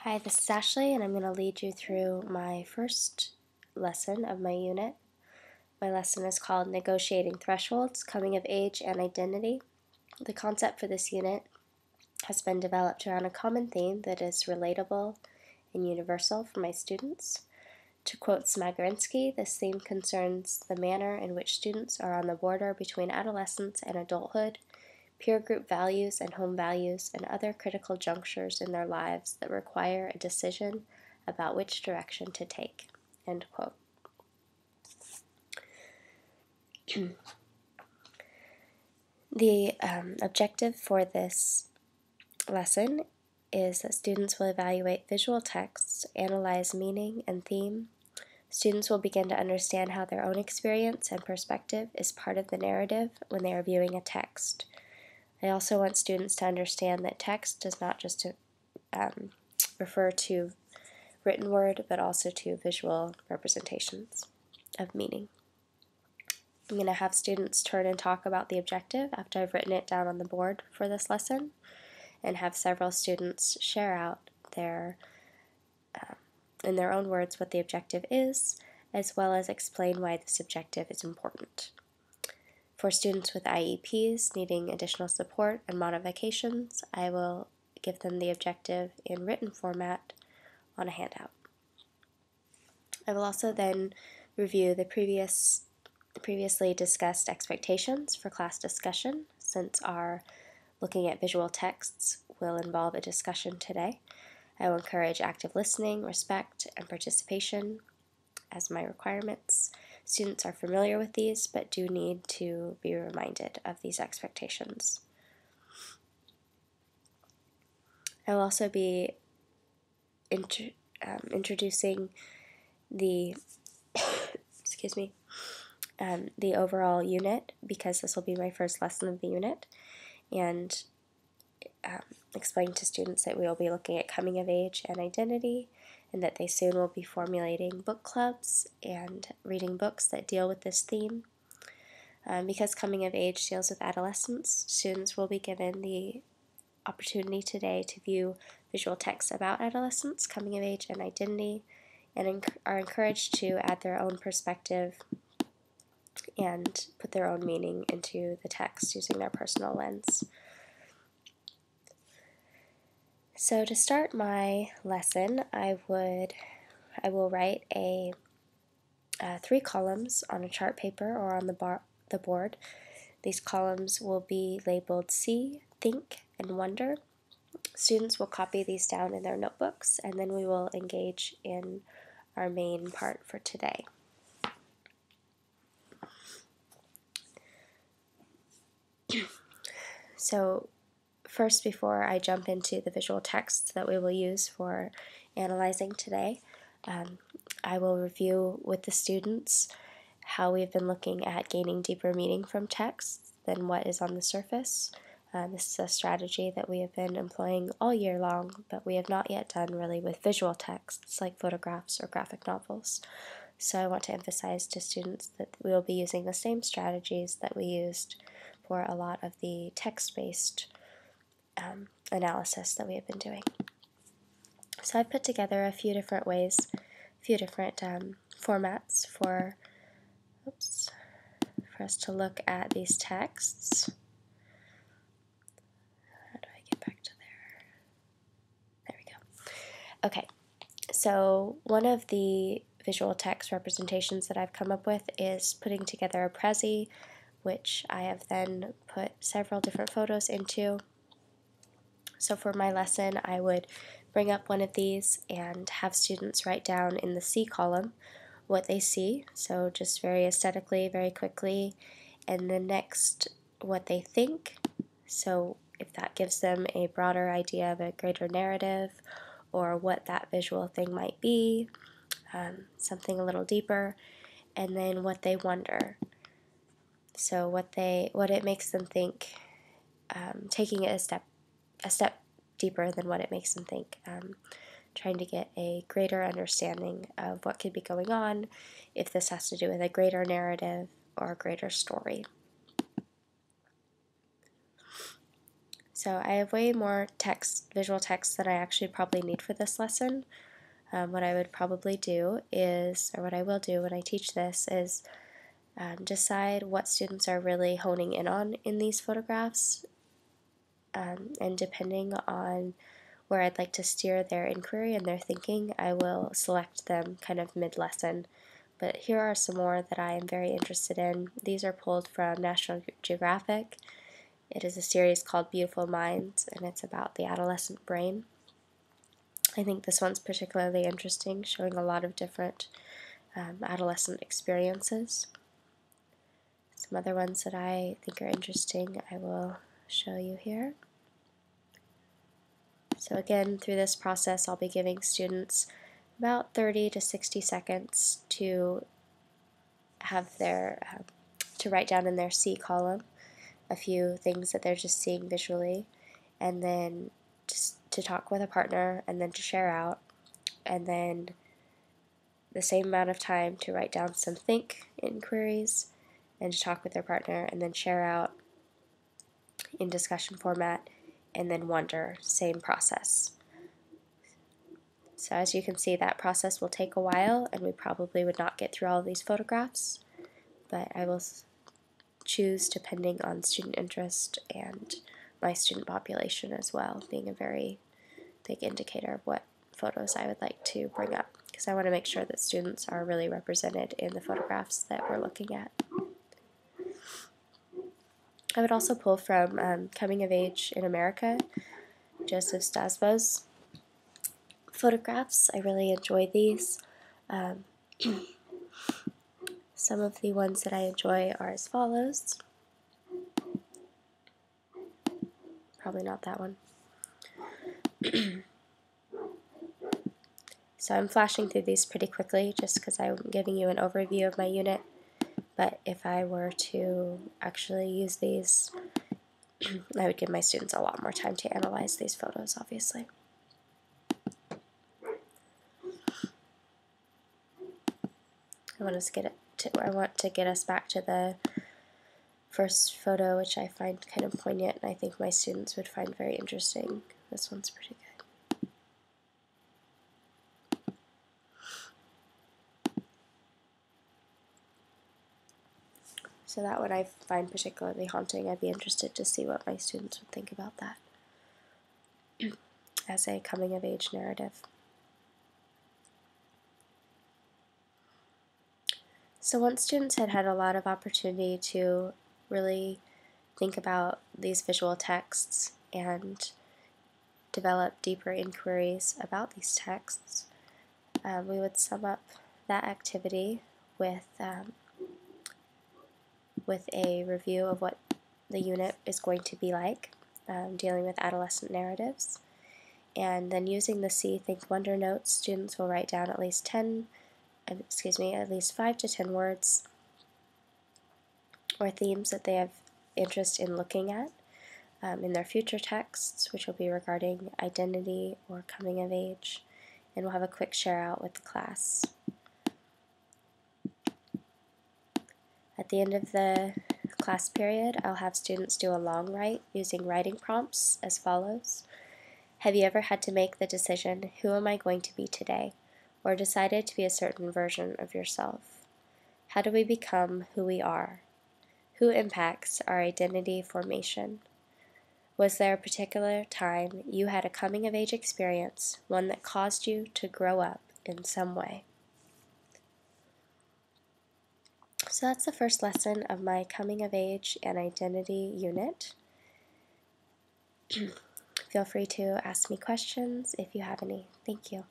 Hi, this is Ashley, and I'm going to lead you through my first lesson of my unit. My lesson is called Negotiating Thresholds, Coming of Age, and Identity. The concept for this unit has been developed around a common theme that is relatable and universal for my students. To quote Smagorinsky, this theme concerns the manner in which students are on the border between adolescence and adulthood, peer group values and home values, and other critical junctures in their lives that require a decision about which direction to take. End quote. The objective for this lesson is that students will evaluate visual texts, analyze meaning and theme. Students will begin to understand how their own experience and perspective is part of the narrative when they are viewing a text. I also want students to understand that text does not just refer to written word, but also to visual representations of meaning. I'm going to have students turn and talk about the objective after I've written it down on the board for this lesson, and have several students share out in their own words what the objective is, as well as explain why this objective is important. For students with IEPs needing additional support and modifications, I will give them the objective in written format on a handout. I will also then review the previously discussed expectations for class discussion, since our looking at visual texts will involve a discussion today. I will encourage active listening, respect, and participation as my requirements. Students are familiar with these, but do need to be reminded of these expectations. I will also be introducing the the overall unit, because this will be my first lesson of the unit, and explain to students that we will be looking at coming of age and identity, and that they soon will be formulating book clubs and reading books that deal with this theme. Because coming of age deals with adolescence, students will be given the opportunity today to view visual texts about adolescence, coming of age, and identity, and are encouraged to add their own perspective and put their own meaning into the text using their personal lens. So to start my lesson, I will write 3 columns on a chart paper or on the board. These columns will be labeled See, Think, and Wonder. Students will copy these down in their notebooks, and then we will engage in our main part for today. So first, before I jump into the visual texts that we will use for analyzing today, I will review with the students how we've been looking at gaining deeper meaning from texts than what is on the surface. This is a strategy that we have been employing all year long, but we have not yet done really with visual texts like photographs or graphic novels. So I want to emphasize to students that we will be using the same strategies that we used for a lot of the text-based analysis that we have been doing. So I put together a few different ways, formats for us to look at these texts. How do I get back to there? There we go. Okay, so one of the visual text representations that I've come up with is putting together a Prezi, which I have then put several different photos into. So for my lesson, I would bring up one of these and have students write down in the See column what they see, so just very aesthetically, very quickly, and the next what they think, so if that gives them a broader idea of a greater narrative or what that visual thing might be, something a little deeper, and then what they wonder, so what it makes them think, taking it a step deeper than what it makes them think, trying to get a greater understanding of what could be going on, if this has to do with a greater narrative or a greater story. So I have way more visual text than I actually probably need for this lesson. What I would probably do is, or what I will do when I teach this is decide what students are really honing in on in these photographs, and depending on where I'd like to steer their inquiry and their thinking, I will select them kind of mid-lesson. But here are some more that I am very interested in. These are pulled from National Geographic. It is a series called Beautiful Minds, and it's about the adolescent brain. I think this one's particularly interesting, showing a lot of different adolescent experiences. Some other ones that I think are interesting I will show you here. So again, through this process, I'll be giving students about 30 to 60 seconds to have their, to write down in their C column a few things that they're just seeing visually, and then just to talk with a partner, and then to share out, and then the same amount of time to write down some think inquiries, and to talk with their partner, and then share out in discussion format, and then wonder, same process. So as you can see, that process will take a while, and we probably would not get through all of these photographs, but I will choose depending on student interest and my student population as well, being a very big indicator of what photos I would like to bring up, because I want to make sure that students are really represented in the photographs that we're looking at. I would also pull from Coming of Age in America, Joseph Stasbo's photographs. I really enjoy these. Some of the ones that I enjoy are as follows. Probably not that one. So I'm flashing through these pretty quickly just because I'm giving you an overview of my unit, but if I were to actually use these, I would give my students a lot more time to analyze these photos, obviously. I want to get us back to the first photo, which I find kind of poignant, and I think my students would find very interesting. This one's pretty good. So that one I find particularly haunting. I'd be interested to see what my students would think about that as a coming-of-age narrative. So once students had had a lot of opportunity to really think about these visual texts and develop deeper inquiries about these texts, we would sum up that activity with a review of what the unit is going to be like, dealing with adolescent narratives. And then using the See, Think, Wonder notes, students will write down at least 5 to 10 words or themes that they have interest in looking at in their future texts, which will be regarding identity or coming of age, and we'll have a quick share out with the class. At the end of the class period, I'll have students do a long write using writing prompts as follows. Have you ever had to make the decision, who am I going to be today, or decided to be a certain version of yourself? How do we become who we are? Who impacts our identity formation? Was there a particular time you had a coming-of-age experience, one that caused you to grow up in some way? So that's the first lesson of my coming of age and identity unit. Feel free to ask me questions if you have any. Thank you.